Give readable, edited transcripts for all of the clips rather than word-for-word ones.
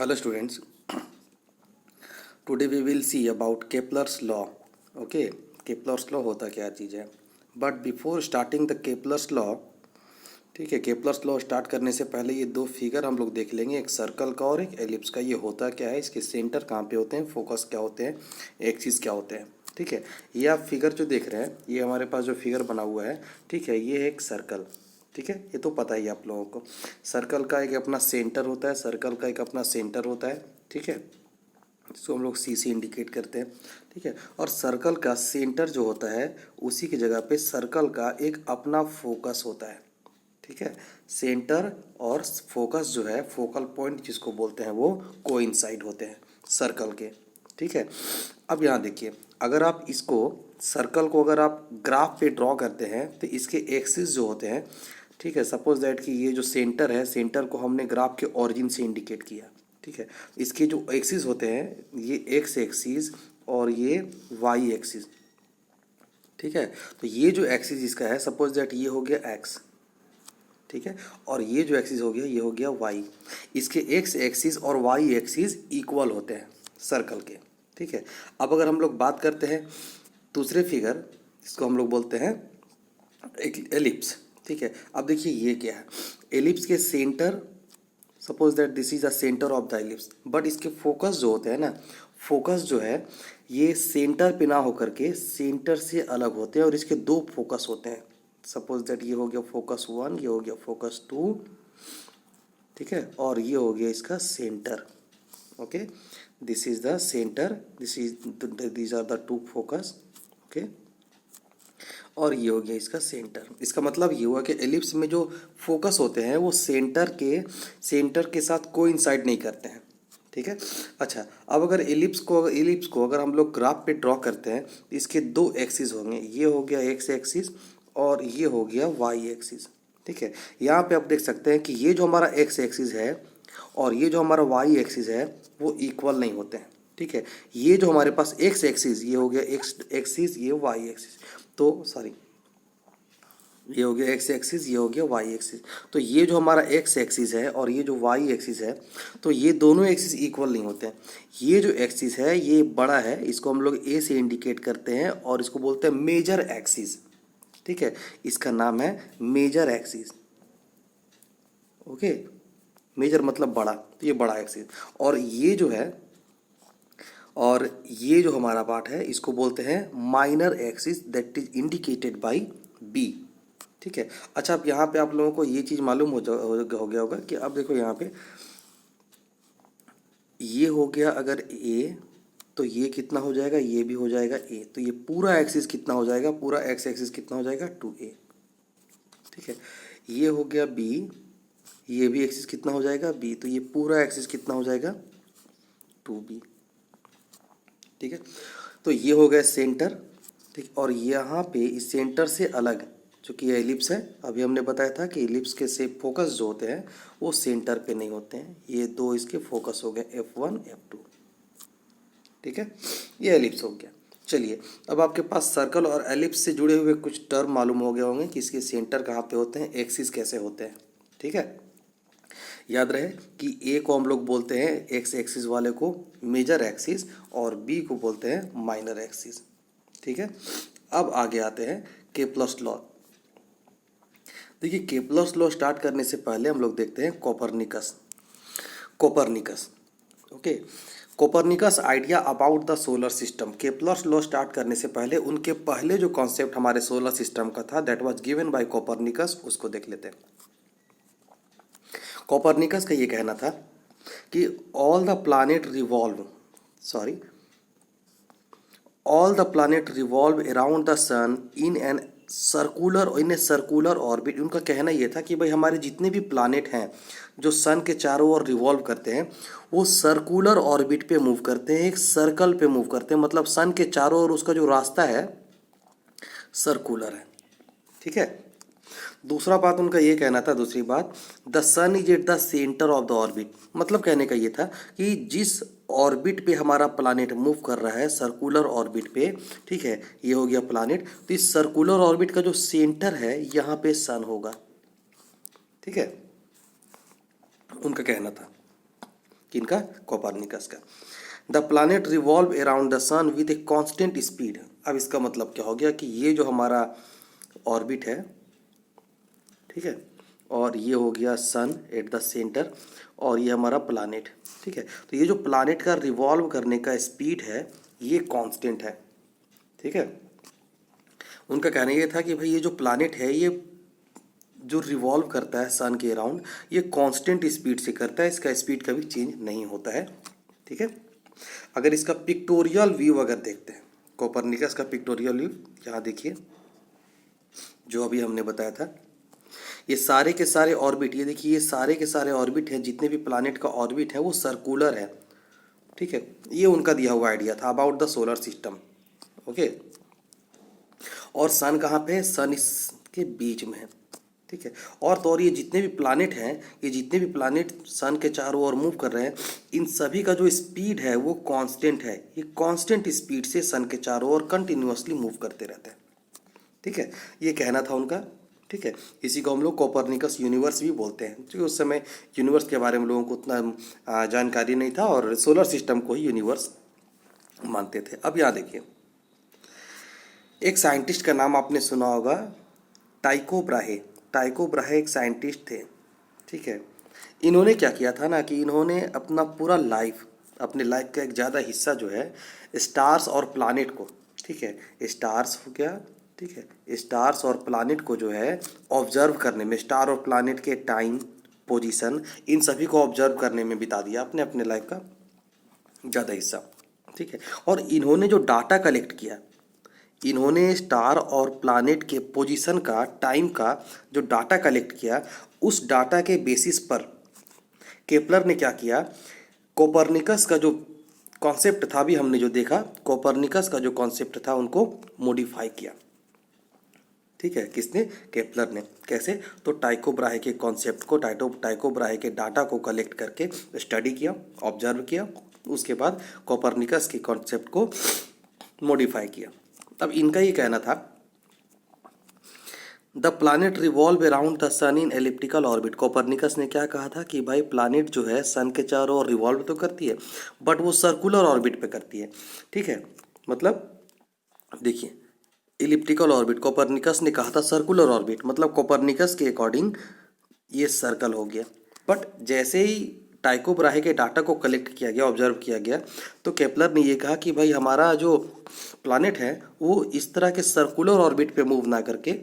Hello students, today we will see about Kepler's law. Okay, Kepler's law होता क्या चीज़ है. But before starting the Kepler's law, ठीक है, Kepler's law start करने से पहले ये दो फिगर हम लोग देख लेंगे, एक सर्कल का और एक एलिप्स का. ये होता क्या है, इसके सेंटर कहाँ पे होते हैं, फोकस क्या होते हैं, एक्सिस क्या होते हैं. ठीक है, ये आप फिगर जो देख रहे हैं, ये हमारे पास जो फिगर बना हुआ है, ठीक है, ये है एक सर्कल. ठीक है, ये तो पता ही है आप लोगों को. सर्कल का एक अपना सेंटर होता है, सर्कल का एक अपना सेंटर होता है. ठीक है, इसको हम लोग सी से इंडिकेट करते हैं. ठीक है, और सर्कल का सेंटर जो होता है, उसी की जगह पे सर्कल का एक अपना फोकस होता है. ठीक है, सेंटर और फोकस जो है, फोकल पॉइंट जिसको बोलते हैं, वो कोइंसाइड होते हैं सर्कल के. ठीक है, अब यहाँ देखिए, अगर आप इसको सर्कल को अगर आप ग्राफ पे ड्रॉ करते हैं तो इसके एक्सिस जो होते हैं, ठीक है, सपोज दैट कि ये जो सेंटर है, सेंटर को हमने ग्राफ के ओरिजिन से इंडिकेट किया. ठीक है, इसके जो एक्सिस होते हैं, ये एक्स एक्सिस और ये वाई एक्सिस. ठीक है, तो ये जो एक्सिस इसका है, सपोज दैट ये हो गया एक्स. ठीक है, और ये जो एक्सिस हो गया, ये हो गया वाई. इसके एक्स एक्सिस और वाई एक्सिस इक्वल होते हैं सर्कल के. ठीक है, अब अगर हम लोग बात करते हैं दूसरे फिगर, इसको हम लोग बोलते हैं एक एलिप्स. ठीक है, अब देखिए ये क्या है, एलिप्स के centre, suppose that this is the centre of the ellipse, but इसके फोकस जो होते हैं ना, फोकस जो है ये सेंटर पे ना होकर के सेंटर से अलग होते हैं, और इसके दो फोकस होते हैं. सपोज दैट ये हो गया फोकस 1, ये हो गया फोकस 2. ठीक है, और ये हो गया इसका centre. Okay, this is the centre, these are the two focus. Okay, और ये हो गया इसका सेंटर. इसका मतलब ये हुआ कि एलिप्स में जो फोकस होते हैं वो सेंटर के साथ कोइंसाइड नहीं करते हैं. ठीक है, अच्छा, अब अगर एलिप्स को अगर हम लोग ग्राफ पे ड्रॉ करते हैं तो इसके दो एक्सिस होंगे, ये हो गया एक्स एक्सिस और ये हो गया वाई एक्सिस. ठीक है, यहाँ पे आप देख सकते हैं कि ये जो हमारा एक्स एक्सिस है और ये जो हमारा वाई एक्सिस है, वो इक्वल नहीं होते हैं. ठीक है, ये जो हमारे पास एक्स एक्सिस, ये हो गया एक्स एक्सिस, ये वाई एक्सिस, तो सॉरी, ये हो गया एक्स एक्सिस, ये हो गया वाई एक्सिस. तो ये जो हमारा एक्स एक्सिस है और ये जो वाई एक्सिस है, तो ये दोनों एक्सिस इक्वल नहीं होते हैं. ये जो एक्सिस है ये बड़ा है, इसको हम लोग ए से इंडिकेट करते हैं और इसको बोलते हैं मेजर एक्सिस. ठीक है, इसका नाम है मेजर एक्सिस. ओके, मेजर मतलब बड़ा, तो ये बड़ा एक्सिस. और ये जो है, और ये जो हमारा पार्ट है, इसको बोलते हैं minor axis, that is indicated by B. ठीक है, अच्छा, अब यहाँ पे आप लोगों को ये चीज़ मालूम हो गया होगा कि अब देखो यहाँ पे ये हो गया अगर ए, तो ये कितना हो जाएगा, ये भी हो जाएगा ए, तो ये पूरा एक्सिस कितना हो जाएगा, पूरा एक्स एक्सिस कितना हो जाएगा, 2a. ठीक है, ये हो गया बी, ये भी एक्सिस कितना हो जाएगा, बी, तो ये पूरा एक्सिस कितना हो जाएगा, 2b. ठीक है, तो ये हो गया सेंटर. ठीक, और यहाँ पे इस सेंटर से अलग, चूँकि ये एलिप्स है, अभी हमने बताया था कि एलिप्स के से फोकस जो होते हैं वो सेंटर पे नहीं होते हैं. ये दो इसके फोकस हो गए, F1 F2. ठीक है, ये एलिप्स हो गया. चलिए, अब आपके पास सर्कल और एलिप्स से जुड़े हुए कुछ टर्म मालूम हो गए होंगे कि इसके सेंटर कहाँ पे होते हैं, एक्सिस कैसे होते हैं. ठीक है, याद रहे कि ए को हम लोग बोलते हैं, एक्स एक्सिस वाले को मेजर एक्सिस, और बी को बोलते हैं माइनर एक्सिस. ठीक है, अब आगे आते हैं केपलर्स लॉ. देखिए, केपलर्स लॉ स्टार्ट करने से पहले हम लोग देखते हैं Copernicus. Okay, Copernicus idea about the solar system. Kepler's law start करने से पहले उनके पहले जो कॉन्सेप्ट हमारे सोलर सिस्टम का था, that was given bye Copernicus, उसको देख लेते हैं. कोपरनिकस का ये कहना था कि all the planet revolve around the sun in a circular orbit. उनका कहना ये था कि भाई हमारे जितने भी प्लैनेट हैं जो सन के चारों ओर रिवॉल्व करते हैं, वो सर्कुलर ऑर्बिट पे मूव करते हैं, एक सर्कल पे मूव करते हैं. मतलब सन के चारों ओर उसका जो रास्ता है सर्कुलर है. ठीक है, दूसरा बात उनका ये कहना था, दूसरी बात, the sun is at the centre of the orbit. मतलब कहने का ये था कि जिस ऑर्बिट पे हमारा प्लैनेट मूव कर रहा है, सर्कुलर ऑर्बिट पे, ठीक है, ये हो गया प्लैनेट, तो इस सर्कुलर ऑर्बिट का जो सेंटर है यहाँ पे सन होगा. ठीक है, उनका कहना था. किनका? कोपरनिकस का। The planet revolve around the sun with a constant speed. अब इसका मतलब क्या हो गया कि ये जो हमारा ऑर्बिट है, ठीक है, और ये हो गया सन एट द सेंटर, और ये हमारा प्लानिट, ठीक है। तो ये जो प्लानिट का रिवॉल्व करने का स्पीड है ये कांस्टेंट है, ठीक है। उनका कहना ये था कि भाई ये जो प्लानिट है ये जो रिवॉल्व करता है सन के अराउंड ये कांस्टेंट स्पीड से करता है, इसका स्पीड कभी चेंज नहीं होता है, ठीक है। अगर इसका पिक्टोरियल व्यू अगर देखते हैं, कोपरनिकस का पिक्टोरियल व्यू, यहाँ देखिए जो अभी हमने बताया था, ये सारे के सारे ऑर्बिट, ये देखिए ये सारे के सारे ऑर्बिट हैं, जितने भी प्लानिट का ऑर्बिट है वो सर्कुलर है, ठीक है। ये उनका दिया हुआ आइडिया था about the solar system, okay. और सन कहाँ पे है? सन इसके बीच में है, ठीक है। और तो और ये जितने भी प्लानिट हैं, ये जितने भी प्लानिट सन के चारों ओर मूव कर रहे हैं, इन सभी का जो स्पीड है वो कांस्टेंट है। ये कांस्टेंट स्पीड से सन के चारों ओर कंटिन्यूअसली मूव करते रहते हैं, ठीक है। ये कहना था उनका, ठीक है। इसी को हम लोग कोपरनिकस यूनिवर्स भी बोलते हैं, क्योंकि उस समय यूनिवर्स के बारे में लोगों को उतना जानकारी नहीं था और सोलर सिस्टम को ही यूनिवर्स मानते थे। अब यहाँ देखिए, एक साइंटिस्ट का नाम आपने सुना होगा, टाइको ब्राहे। टाइको ब्राहे एक साइंटिस्ट थे, ठीक है। इन्होंने क्या किया था ना कि इन्होंने अपना पूरा लाइफ, अपने लाइफ का एक ज़्यादा हिस्सा जो है स्टार्स और प्लानिट को, ठीक है, स्टार्स हो गया, ठीक है, स्टार्स और प्लानिट को जो है ऑब्जर्व करने में, स्टार और प्लानिट के टाइम, पोजीशन, इन सभी को ऑब्जर्व करने में बिता दिया अपने अपने लाइफ का ज़्यादा हिस्सा, ठीक है। और इन्होंने जो डाटा कलेक्ट किया, इन्होंने स्टार और प्लानिट के पोजीशन का, टाइम का जो डाटा कलेक्ट किया, उस डाटा के बेसिस पर केपलर ने क्या किया, कोपरनिकस का जो कॉन्सेप्ट था, अभी हमने जो देखा, कोपरनिकस का जो कॉन्सेप्ट था उनको मॉडिफाई किया, ठीक है। किसने? केपलर ने। कैसे? तो टाइको ब्राहे के कॉन्सेप्ट को, टाइको ब्राहे के डाटा को कलेक्ट करके स्टडी किया, ऑब्जर्व किया, उसके बाद कोपरनिकस के कॉन्सेप्ट को मॉडिफाई किया। अब इनका ये कहना था, the planet revolve around the sun in elliptical orbit. Copernicus ने क्या कहा था कि भाई प्लानिट जो है सन के चारों ओर रिवॉल्व तो करती है बट वो सर्कुलर ऑर्बिट पे करती है, ठीक है। मतलब देखिए, एलिप्टिकल ऑर्बिट, कोपरनिकस ने कहा था सर्कुलर ऑर्बिट, मतलब कोपरनिकस के अकॉर्डिंग ये सर्कल हो गया। बट जैसे ही टाइको ब्राहे के डाटा को कलेक्ट किया गया, ऑब्जर्व किया गया, तो केपलर ने ये कहा कि भाई हमारा जो प्लानिट है वो इस तरह के सर्कुलर ऑर्बिट पे मूव ना करके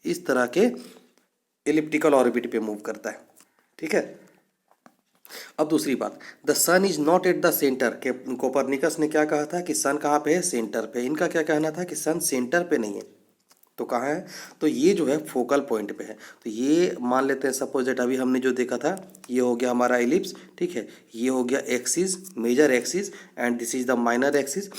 इस तरह के एलिप्टिकल ऑर्बिट पे मूव करता है, ठीक है। अब दूसरी बात, the sun is not at the centre. के कोपरनिकस ने क्या कहा था कि सन कहाँ पे है? सेंटर पे। इनका क्या कहना था कि सन सेंटर पे नहीं है, तो कहाँ है? तो ये जो है फोकल पॉइंट पे है। तो ये मान लेते हैं सपोज दैट अभी हमने जो देखा था, ये हो गया हमारा एलिप्स, ठीक है, ये हो गया axis, major axis, and this is the minor axis.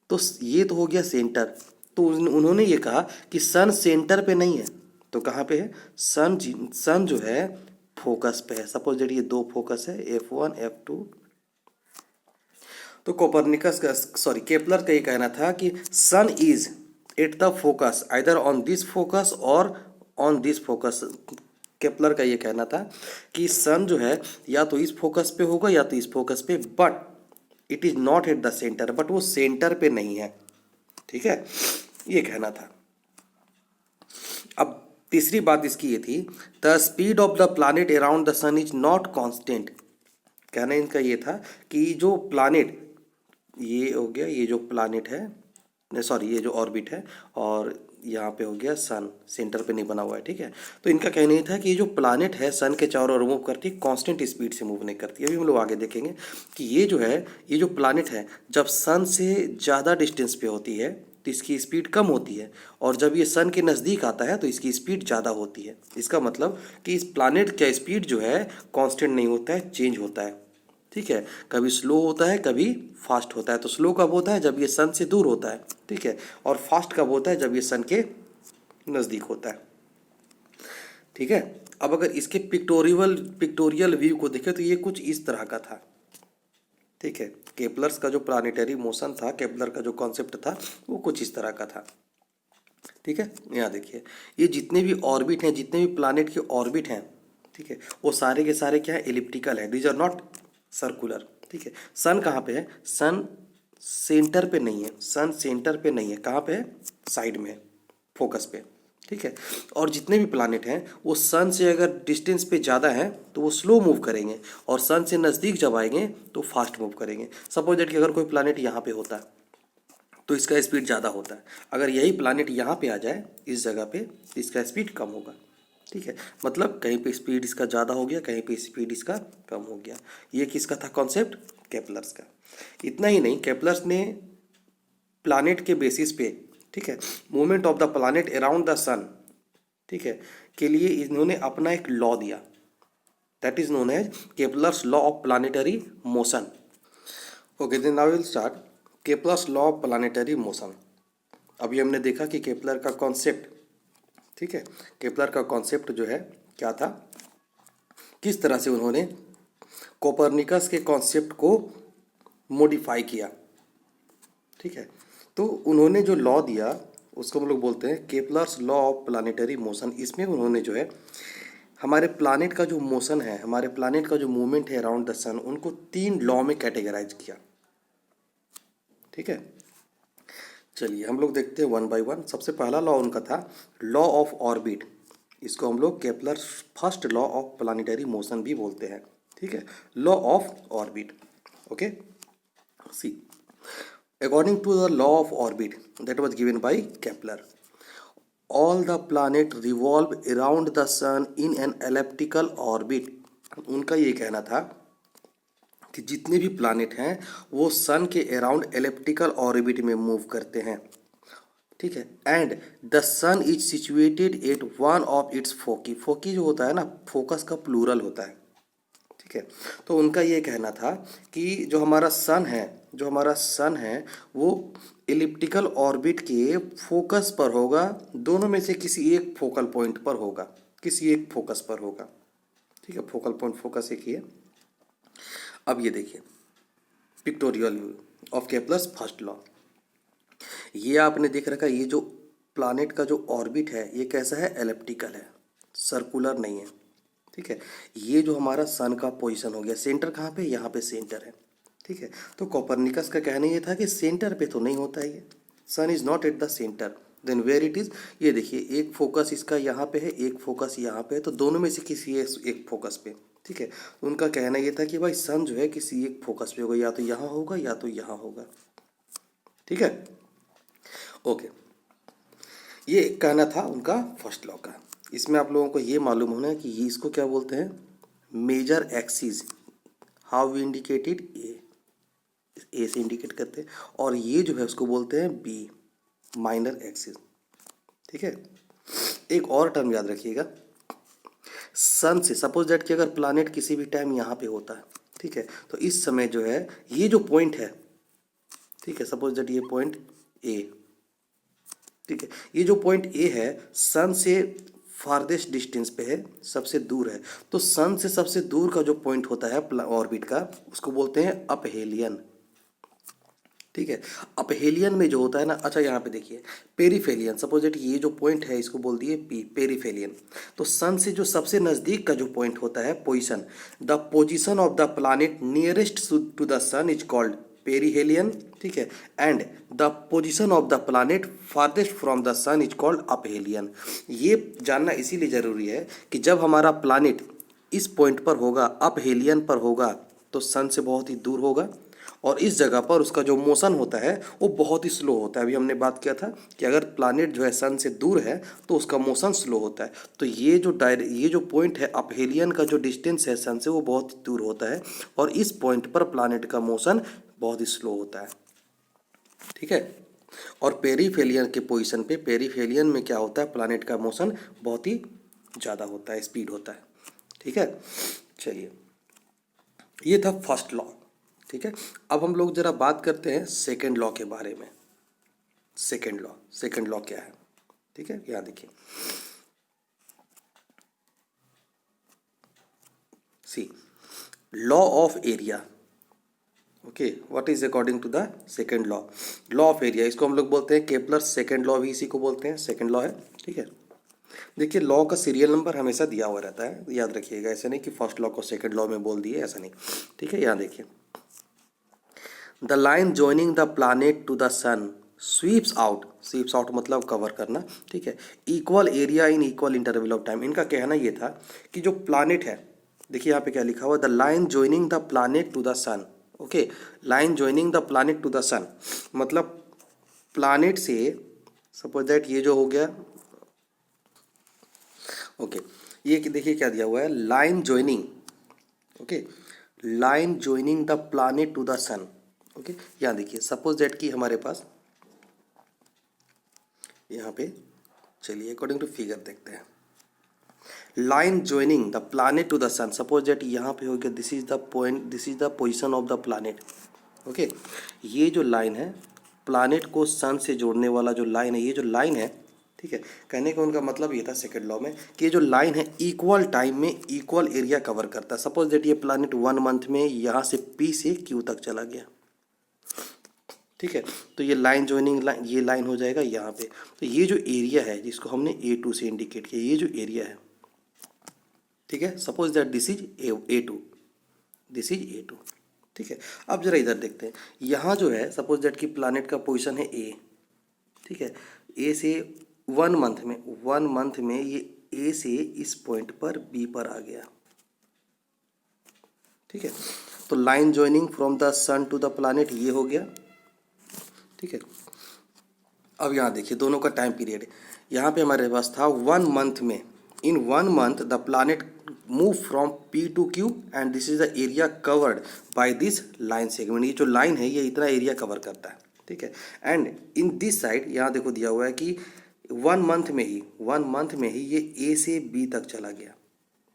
तो ये तो हो गया सेंटर। तो उन्होंने ये कहा कि सन सेंटर पे नहीं है, तो कहाँ पे है? सन जो है फोकस पे है। सपोज दैट ये दो फोकस है, F1 F2। तो कोपरनिकस का, सॉरी, केपलर का ये कहना था कि sun is at the focus either on this focus or on this focus. Kepler का ये कहना था कि सन जो है या तो इस फोकस पे होगा या तो इस फोकस पे, but it is not at the centre, but वो सेंटर पे नहीं है, ठीक है, ये कहना था। अब तीसरी बात इसकी ये थी, the speed of the planet around the sun is not constant. कहना इनका ये था कि जो प्लानिट, ये हो गया, ये जो प्लानिट है, सॉरी ये जो ऑर्बिट है, और यहाँ पे हो गया सन, सेंटर पे नहीं बना हुआ है, ठीक है। तो इनका कहना ये था कि ये जो प्लानिट है सन के चारों ओर मूव करती है, कांस्टेंट स्पीड से मूव नहीं करती है। अभी हम लोग आगे देखेंगे कि ये जो है, ये जो प्लानिट है जब सन से ज़्यादा डिस्टेंस पे होती है तो इसकी स्पीड कम होती है, और जब ये सन के नज़दीक आता है तो इसकी स्पीड ज़्यादा होती है। इसका मतलब कि इस प्लानिट का स्पीड जो है कांस्टेंट नहीं होता है, चेंज होता है, ठीक है। कभी स्लो होता है, कभी फास्ट होता है। तो स्लो कब होता है? जब ये सन से दूर होता है, ठीक है, और फास्ट कब होता है? जब ये सन के नज़दीक होता है, ठीक है। अब अगर इसके पिक्टोरियल व्यू को देखें तो ये कुछ इस तरह का था, ठीक है। केपलर्स का जो प्लानिटरी मोशन था, केपलर का जो कॉन्सेप्ट था, वो कुछ इस तरह का था, ठीक है। यहाँ देखिए, ये जितने भी ऑर्बिट हैं, जितने भी प्लानिट के ऑर्बिट हैं, ठीक है, वो सारे के सारे क्या है? एलिप्टिकल है। दीज आर नॉट सर्कुलर, ठीक है। सन कहाँ पे है? सन सेंटर पे नहीं है, सन सेंटर पे नहीं है, कहाँ पे है? साइड में, फोकस पे, ठीक है। और जितने भी प्लानेट हैं वो सन से अगर डिस्टेंस पे ज़्यादा है तो वो स्लो मूव करेंगे, और सन से नज़दीक जब आएंगे तो फास्ट मूव करेंगे। सपोज दैट कि अगर कोई प्लानेट यहाँ पे होता है तो इसका स्पीड ज़्यादा होता है, अगर यही प्लानेट यहाँ पे आ जाए इस जगह पे तो इसका स्पीड कम होगा, ठीक है। मतलब कहीं पे स्पीड इसका ज़्यादा हो गया, कहीं पे स्पीड इसका कम हो गया। ये किसका था कॉन्सेप्ट? केपलर्स का। इतना ही नहीं, केपलर्स ने प्लानेट के बेसिस पे, ठीक है, movement of the planet around the sun, ठीक है, के लिए इन्होंने अपना एक लॉ दिया, that is known as Kepler's law of planetary motion. Okay, then now will start Kepler's law of planetary motion. अभी हमने देखा कि केपलर का कॉन्सेप्ट, ठीक है, केपलर का कॉन्सेप्ट जो है क्या था, किस तरह से उन्होंने कोपरनिकस के कॉन्सेप्ट को मॉडिफाई किया, ठीक है। तो उन्होंने जो लॉ दिया उसको हम लोग बोलते हैं Kepler's law of planetary motion. इसमें उन्होंने जो है हमारे प्लानेट का जो मोशन है, हमारे प्लानेट का जो मूवमेंट है अराउंड द सन, उनको 3 लॉ में कैटेगराइज किया, ठीक है। चलिए हम लोग देखते हैं वन बाय वन। सबसे पहला लॉ उनका था लॉ ऑफ ऑर्बिट, इसको हम लोग Kepler first law of planetary motion भी बोलते हैं, ठीक है, law of orbit. Okay, see according to the law of orbit that was given by Kepler, all the planet revolve around the sun in an elliptical orbit. उनका ये कहना था कि जितने भी प्लानेट हैं वो सन के अराउंड एलिप्टिकल ऑर्बिट में मूव करते हैं, ठीक है। And the sun is situated at one of its foci, foci जो होता है ना, फोकस का प्लूरल होता है, ठीक है। तो उनका ये कहना था कि जो हमारा सन है, जो हमारा सन है वो एलिप्टिकल ऑर्बिट के फोकस पर होगा, दोनों में से किसी एक फोकल पॉइंट पर होगा, किसी एक फोकस पर होगा, ठीक है। फोकल पॉइंट फोकस एक ही है। अब ये देखिए pictorial of Kepler's first law, ये आपने देख रखा, ये जो प्लानेट का जो ऑर्बिट है ये कैसा है? एलिप्टिकल है, सर्कुलर नहीं है, ठीक है। ये जो हमारा सन का पोजीशन हो गया, सेंटर कहाँ पे? यहाँ पे सेंटर है, ठीक है। तो कोपरनिकस का कहना ये था कि सेंटर पे तो नहीं होता है ये, sun is not at the centre, then where it is. ये देखिए एक फोकस इसका यहाँ पे है, एक फोकस यहाँ पे है, तो दोनों में से किसी एक फोकस पे, ठीक है। उनका कहना ये था कि भाई सन जो है किसी एक फोकस पे होगा, या तो यहाँ होगा या तो यहाँ होगा, ठीक है। ओके, ये कहना था उनका फर्स्ट लॉ का। इसमें आप लोगों को ये मालूम होना है कि ये इसको क्या बोलते हैं? Major axis, how we indicated A से इंडिकेट करते हैं, और ये जो है उसको बोलते हैं बी, माइनर एक्सिस, ठीक है। एक और टर्म याद रखिएगा, सन से सपोज दैट कि अगर प्लानेट किसी भी टाइम यहाँ पे होता है, ठीक है, तो इस समय जो है ये जो पॉइंट है, ठीक है, सपोज दैट ये पॉइंट ए, ठीक है, ये जो पॉइंट ए है सन से फारदेस्ट डिस्टेंस पे है, सबसे दूर है, तो सन से सबसे दूर का जो पॉइंट होता है ऑर्बिट का उसको बोलते हैं अपहेलियन, ठीक है। अपहेलियन में जो होता है ना, अच्छा यहाँ पे देखिए पेरीफेलियन, सपोज दैट ये जो पॉइंट है इसको बोल दिए पी, पेरीफेलियन। तो सन से जो सबसे नज़दीक का जो पॉइंट होता है position, the position of the planet nearest to the sun is called perihelion, ठीक है। And the position of the planet farthest from the sun is called aphelion. ये जानना इसीलिए ज़रूरी है कि जब हमारा प्लानेट इस पॉइंट पर होगा, अपहेलियन पर होगा, तो सन से बहुत ही दूर होगा, और इस जगह पर उसका जो मोशन होता है वो बहुत ही स्लो होता है। अभी हमने बात किया था कि अगर प्लानेट जो है सन से दूर है तो उसका मोशन स्लो होता है, तो ये जो पॉइंट है अपहेलियन का जो डिस्टेंस है सन से वो बहुत ही दूर होता है, और इस पॉइंट पर प्लानेट का मोशन बहुत ही स्लो होता है, ठीक है। और पेरीफेलियन के पोजीशन पे, पेरीफेलियन में क्या होता है? प्लानेट का मोशन बहुत ही ज़्यादा होता है, स्पीड होता है, ठीक है। चलिए ये था फर्स्ट लॉ, ठीक है। अब हम लोग जरा बात करते हैं सेकेंड लॉ के बारे में। सेकेंड लॉ क्या है? ठीक है, यहाँ देखिए, see law of area. Okay, what is according to the second law? Law of area, इसको हम लोग बोलते हैं केपलर सेकेंड लॉ भी इसी को बोलते हैं, सेकेंड लॉ है, ठीक है। देखिए लॉ का सीरियल नंबर हमेशा दिया हुआ रहता है, याद रखिएगा। ऐसा नहीं कि फर्स्ट लॉ को सेकंड लॉ में बोल दिए, ऐसा नहीं। ठीक है, यहाँ देखिए, the line joining the planet to the sun sweeps out मतलब कवर करना, ठीक है, equal area in equal interval of time. इनका कहना ये था कि जो प्लानेट है, देखिए यहाँ पे क्या लिखा हुआ, the line joining the planet to the sun. Okay, line joining the planet to the sun मतलब प्लानेट से, सपोज दैट ये जो हो गया, ओके, ये देखिए क्या दिया हुआ है, line joining, okay, line joining the planet to the sun. Okay, यहाँ देखिए, सपोज दैट कि हमारे पास यहाँ पे, चलिए अकॉर्डिंग टू फिगर देखते हैं, line joining the planet to the sun, suppose that यहाँ पे हो गया, this is the point, this is the position of the planet. Okay, ये जो लाइन है प्लानेट को सन से जोड़ने वाला जो लाइन है, ये जो लाइन है, ठीक है, कहने का उनका मतलब ये था सेकंड लॉ में कि ये जो लाइन है इक्वल टाइम में इक्वल एरिया कवर करता है। सपोज दैट ये प्लानेट 1 मंथ में यहाँ से पी से क्यू तक चला गया, ठीक है, तो ये लाइन जॉइनिंग लाइन, ये लाइन हो जाएगा यहाँ पे। तो ये जो एरिया है जिसको हमने A2 से इंडिकेट किया, ये जो एरिया है, ठीक है, suppose that this is A2, this is A2, ठीक है। अब जरा इधर देखते हैं, यहाँ जो है सपोज दैट कि प्लानेट का पोजीशन है A, ठीक है, A से 1 मंथ में ये A से इस पॉइंट पर B पर आ गया, ठीक है। तो line joining from the sun to the planet ये हो गया, ठीक है। अब यहाँ देखिए दोनों का टाइम पीरियड, यहाँ पे हमारे पास था 1 मंथ में, in 1 month the planet move from P to Q and this is the area covered by this line segment. ये जो लाइन है ये इतना एरिया कवर करता है, ठीक है। एंड इन दिस साइड यहाँ देखो दिया हुआ है कि 1 मंथ में ही ये A से B तक चला गया,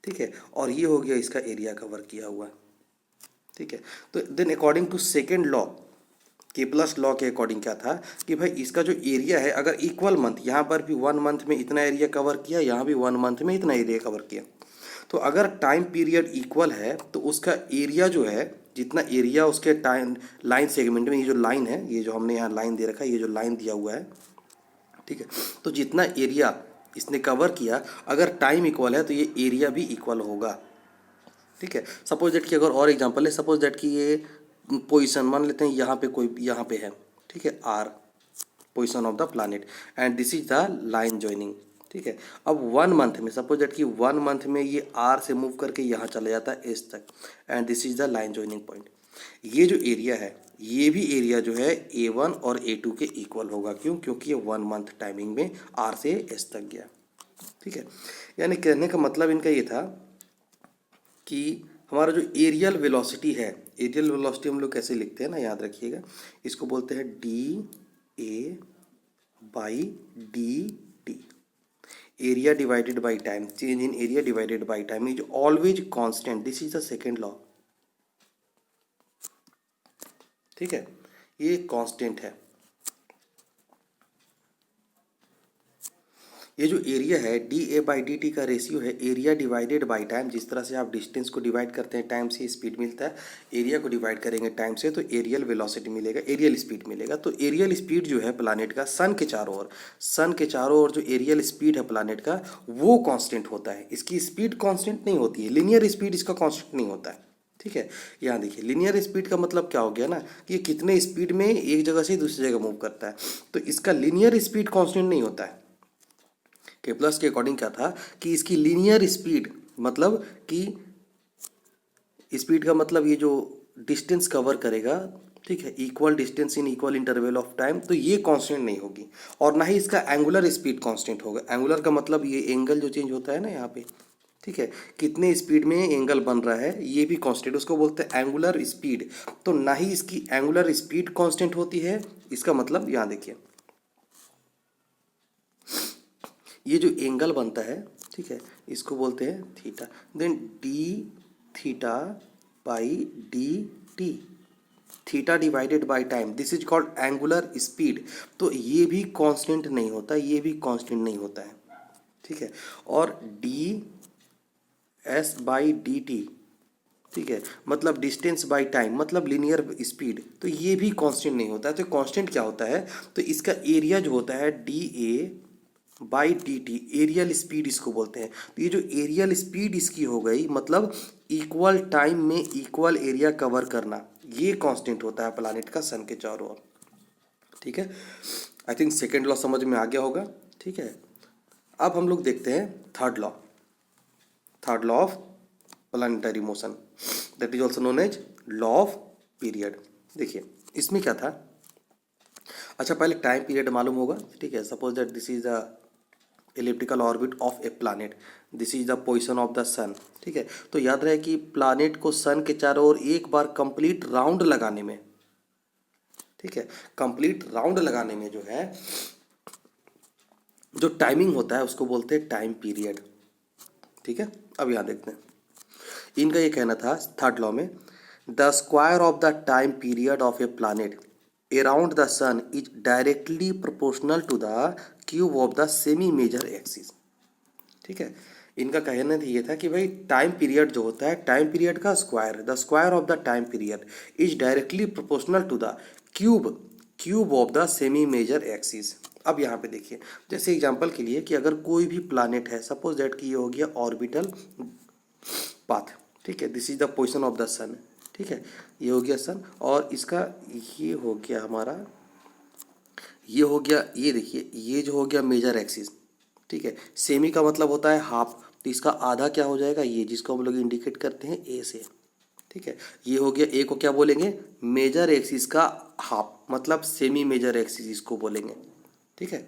ठीक है, और ये हो गया इसका एरिया कवर किया हुआ, ठीक है। तो then according to second law, Kepler's law के अकॉर्डिंग क्या था कि भाई इसका जो एरिया है अगर इक्वल मंथ, यहाँ पर भी 1 मंथ में इतना एरिया कवर किया, यहाँ भी 1 मंथ में इतना एरिया कवर किया, तो अगर टाइम पीरियड इक्वल है तो उसका एरिया जो है, जितना एरिया उसके टाइम लाइन सेगमेंट में, ये जो लाइन है, ये जो हमने यहाँ लाइन दे रखा है, ये जो लाइन दिया हुआ है, ठीक है, तो जितना एरिया इसने कवर किया अगर टाइम इक्वल है तो ये एरिया भी इक्वल होगा, ठीक है। सपोज दैट कि अगर और एग्जांपल है, सपोज दैट कि ये पोजीशन मान लेते हैं, यहाँ पे कोई यहाँ पे है, ठीक है, R position of the planet and this is the line joining, ठीक है। अब 1 मंथ में, सपोज दैट कि 1 मंथ में ये R से मूव करके यहाँ चला जाता है S तक and this is the line joining point. ये जो एरिया है ये भी एरिया जो है A1 और A2 के इक्वल होगा, क्यों, क्योंकि ये 1 मंथ टाइमिंग में R से S तक गया, ठीक है। यानी कहने का मतलब इनका ये था कि हमारा जो एरियल वेलोसिटी है, एरियल वेलोसिटी हम लोग कैसे लिखते हैं ना, याद रखिएगा, इसको बोलते हैं DA/dt, area divided by time, change in area divided by time is always constant, this is the second law, ठीक है, ये कांस्टेंट है। ये जो एरिया है DA/dt का रेशियो है एरिया डिवाइडेड बाय टाइम। जिस तरह से आप डिस्टेंस को डिवाइड करते हैं टाइम से स्पीड मिलता है, एरिया को डिवाइड करेंगे टाइम से तो एरियल वेलोसिटी मिलेगा, एरियल स्पीड मिलेगा। तो एरियल स्पीड जो है प्लानेट का सन के चारों ओर जो एरियल स्पीड है प्लानेट का वो कांस्टेंट होता है। इसकी स्पीड कांस्टेंट नहीं होती है, लीनियर स्पीड इसका कांस्टेंट नहीं होता है, ठीक है। यहाँ देखिए लीनियर स्पीड का मतलब क्या हो गया ना कि ये कितने स्पीड में एक जगह से दूसरी जगह मूव करता है, तो इसका लीनियर स्पीड कांस्टेंट नहीं होता है। केपलर्स के अकॉर्डिंग क्या था कि इसकी लीनियर स्पीड मतलब कि स्पीड का मतलब ये जो डिस्टेंस कवर करेगा, ठीक है, equal distance in equal interval of time, तो ये कांस्टेंट नहीं होगी और ना ही इसका एंगुलर स्पीड कांस्टेंट होगा। एंगुलर का मतलब ये एंगल जो चेंज होता है ना यहाँ पे, ठीक है, कितने स्पीड में एंगल बन रहा है ये भी कांस्टेंट, उसको बोलते हैं एंगुलर स्पीड। तो ना ही इसकी एंगुलर स्पीड कांस्टेंट होती है, इसका मतलब यहाँ देखिए ये जो एंगल बनता है, ठीक है, इसको बोलते हैं theta. Then d/dt, theta divided by time, this is called angular speed. तो ये भी कांस्टेंट नहीं होता, ये भी कांस्टेंट नहीं होता है, ठीक है। और ds/dt, ठीक है, मतलब डिस्टेंस बाय टाइम मतलब लीनियर स्पीड, तो ये भी कांस्टेंट नहीं होता है। तो कांस्टेंट क्या होता है, तो इसका एरिया जो होता है DA by D T, areal speed इसको बोलते हैं। तो ये जो एरियल स्पीड इसकी हो गई, मतलब इक्वल टाइम में इक्वल एरिया कवर करना, ये कांस्टेंट होता है प्लानिट का सन के चारों ओर। ठीक है, आई थिंक सेकेंड लॉ समझ में आ गया होगा। ठीक है, अब हम लोग देखते हैं third law, third law of planetary motion, that is also known as law of period. देखिए इसमें क्या था, अच्छा पहले टाइम पीरियड मालूम होगा। ठीक है, suppose that this is the elliptical orbit of a planet, this is the position of the sun. ठीक है, तो याद रहे कि प्लानेट को सन के चारों ओर एक बार कंप्लीट राउंड लगाने में, ठीक है, कंप्लीट राउंड लगाने में जो है, जो टाइमिंग होता है उसको बोलते हैं टाइम पीरियड। ठीक है, अब यहाँ देखते हैं, इनका ये कहना था थर्ड लॉ में, the square of the time period of a planet around the sun is directly proportional to the cube of the semi major axis. ठीक है, इनका कहना ये था कि भाई टाइम पीरियड जो होता है, टाइम पीरियड का square, the square of the time period is directly proportional to the cube of the semi major axis. अब यहाँ पे देखिए, जैसे एग्जांपल के लिए कि अगर कोई भी प्लानेट है, सपोज दैट कि ये हो गया ऑर्बिटल पाथ। ठीक है, this is the position of the sun. ठीक है, ये हो गया सन, और इसका ये हो गया हमारा, ये हो गया, ये देखिए ये जो हो गया मेजर एक्सिस। ठीक है, सेमी का मतलब होता है हाफ, तो इसका आधा क्या हो जाएगा, ये जिसको हम लोग इंडिकेट करते हैं ए से। ठीक है, ये हो गया, ए को क्या बोलेंगे, मेजर एक्सिस का हाफ, मतलब सेमी मेजर एक्सिस इसको बोलेंगे। ठीक है,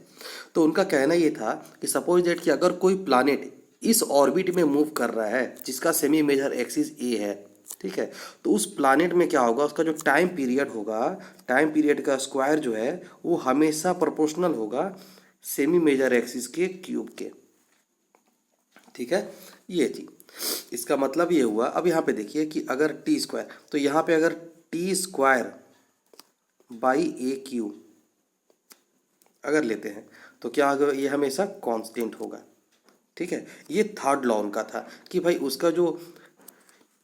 तो उनका कहना ये था कि सपोज दैट कि अगर कोई प्लानेट इस ऑर्बिट में मूव कर रहा है जिसका सेमी मेजर एक्सिस ए है, ठीक है, तो उस प्लानेट में क्या होगा, उसका जो टाइम पीरियड होगा, टाइम पीरियड का स्क्वायर जो है वो हमेशा प्रोपोर्शनल होगा सेमी मेजर एक्सिस के क्यूब के। ठीक है, ये थी, इसका मतलब ये हुआ। अब यहाँ पे देखिए कि अगर टी स्क्वायर, तो यहाँ पे अगर T square by A Q अगर लेते हैं तो क्या होगा, ये हमेशा कांस्टेंट होगा। ठीक है, ये थर्ड लॉ उनका था कि भाई उसका जो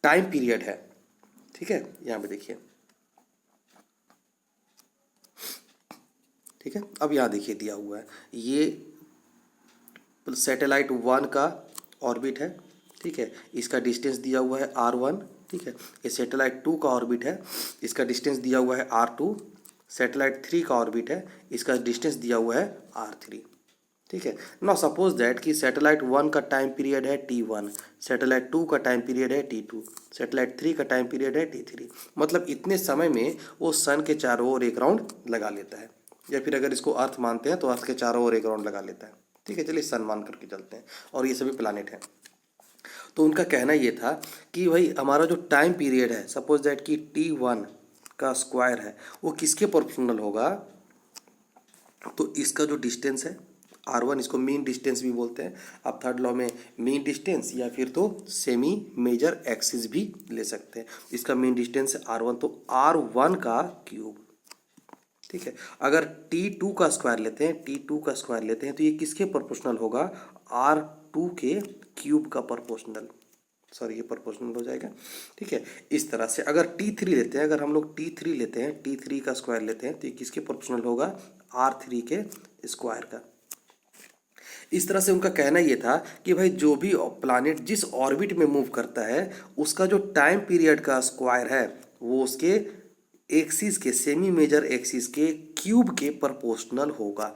टाइम पीरियड है, ठीक है, यहाँ पे देखिए, ठीक है, अब यहाँ देखिए दिया हुआ है, ये सैटेलाइट 1 का ऑर्बिट है। ठीक है, इसका डिस्टेंस दिया हुआ है r1। ठीक है, ये सैटेलाइट 2 का ऑर्बिट है, इसका डिस्टेंस दिया हुआ है r2। सैटेलाइट 3 का ऑर्बिट है, इसका डिस्टेंस दिया हुआ है r3। ठीक है, नाउ सपोज दैट कि सैटेलाइट 1 का टाइम पीरियड है t1, सैटेलाइट 2 का टाइम पीरियड है t2, सैटेलाइट 3 का टाइम पीरियड है t3। मतलब इतने समय में वो सन के चारों ओर एक राउंड लगा लेता है, या फिर अगर इसको अर्थ मानते हैं तो अर्थ के चारों ओर एक राउंड लगा लेता है। ठीक है, चलिए सन मान करके चलते हैं, और ये सभी प्लानेट हैं। तो उनका कहना ये था कि भाई हमारा जो टाइम पीरियड है, सपोज दैट कि t1 का स्क्वायर है, वो किसके प्रोपोर्शनल होगा, तो इसका जो डिस्टेंस है r1, इसको मीन डिस्टेंस भी बोलते हैं। आप थर्ड लॉ में मीन डिस्टेंस या फिर तो सेमी मेजर एक्सिस भी ले सकते हैं। इसका मीन डिस्टेंस है r1, तो r1 का क्यूब। ठीक है, अगर t2 का स्क्वायर लेते हैं, t2 का स्क्वायर लेते हैं तो ये किसके प्रोपोर्शनल होगा, r2 के क्यूब का प्रोपोर्शनल, सॉरी ये प्रोपोर्शनल हो जाएगा। ठीक है, इस तरह से अगर t3 लेते हैं, अगर हम लोग t3 लेते हैं, t3 का स्क्वायर लेते हैं तो ये किसके प्रोपोर्शनल होगा, r3 के स्क्वायर का। इस तरह से उनका कहना ये था कि भाई जो भी प्लानेट जिस ऑर्बिट में मूव करता है उसका जो टाइम पीरियड का स्क्वायर है वो उसके एक्सिस के, सेमी मेजर एक्सिस के क्यूब के प्रोपोर्शनल होगा।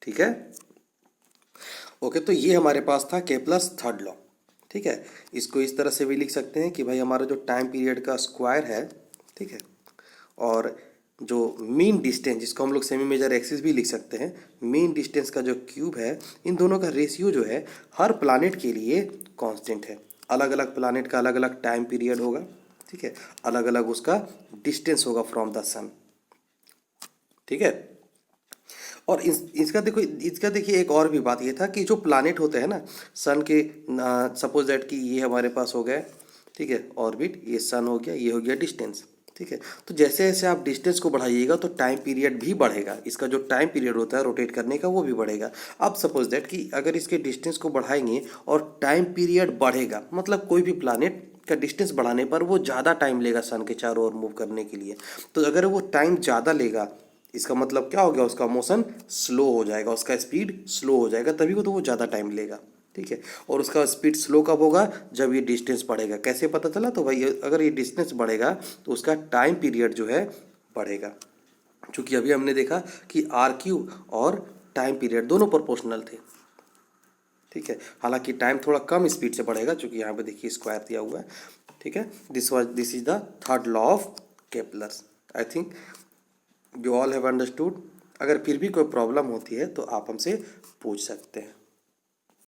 ठीक है, ओके, तो ये हमारे पास था केप्लर्स थर्ड लॉ। ठीक है, इसको इस तरह से भी लिख सकते हैं कि भाई हमारा जो टाइम पीरियड का स्क्वायर है, ठीक है, और जो मीन डिस्टेंस, जिसको हम लोग सेमी मेजर एक्सिस भी लिख सकते हैं, मीन डिस्टेंस का जो क्यूब है, इन दोनों का रेशियो जो है हर प्लानेट के लिए कांस्टेंट है। अलग अलग प्लानेट का अलग अलग टाइम पीरियड होगा। ठीक है, अलग अलग उसका डिस्टेंस होगा फ्रॉम द सन। ठीक है, और इसका देखिए एक और भी बात ये था कि जो प्लानेट होते हैं ना सन के, सपोज दैट कि ये हमारे पास हो गए, ठीक है, ऑर्बिट, ये सन हो गया, ये हो गया डिस्टेंस। ठीक है, तो जैसे जैसे आप डिस्टेंस को बढ़ाइएगा तो टाइम पीरियड भी बढ़ेगा, इसका जो टाइम पीरियड होता है रोटेट करने का वो भी बढ़ेगा। अब सपोज दैट कि अगर इसके डिस्टेंस को बढ़ाएंगे और टाइम पीरियड बढ़ेगा, मतलब कोई भी प्लानेट का डिस्टेंस बढ़ाने पर वो ज़्यादा टाइम लेगा सन के चारों ओर मूव करने के लिए। तो अगर वो टाइम ज़्यादा लेगा, इसका मतलब क्या हो गया, उसका मोशन स्लो हो जाएगा, उसका स्पीड स्लो हो जाएगा, तभी को तो वो ज़्यादा टाइम लेगा। ठीक है, और उसका स्पीड स्लो कब होगा, जब ये डिस्टेंस बढ़ेगा। कैसे पता चला, तो भाई अगर ये डिस्टेंस बढ़ेगा तो उसका टाइम पीरियड जो है बढ़ेगा। चूँकि अभी हमने देखा कि आर क्यू और टाइम पीरियड दोनों प्रोपोर्शनल थे। ठीक है, हालांकि टाइम थोड़ा कम स्पीड से बढ़ेगा, क्योंकि यहाँ पे देखिए स्क्वायर दिया हुआ है। ठीक है, this is the third law of Kepler's. I think you all have understood. अगर फिर भी कोई प्रॉब्लम होती है तो आप हमसे पूछ सकते हैं।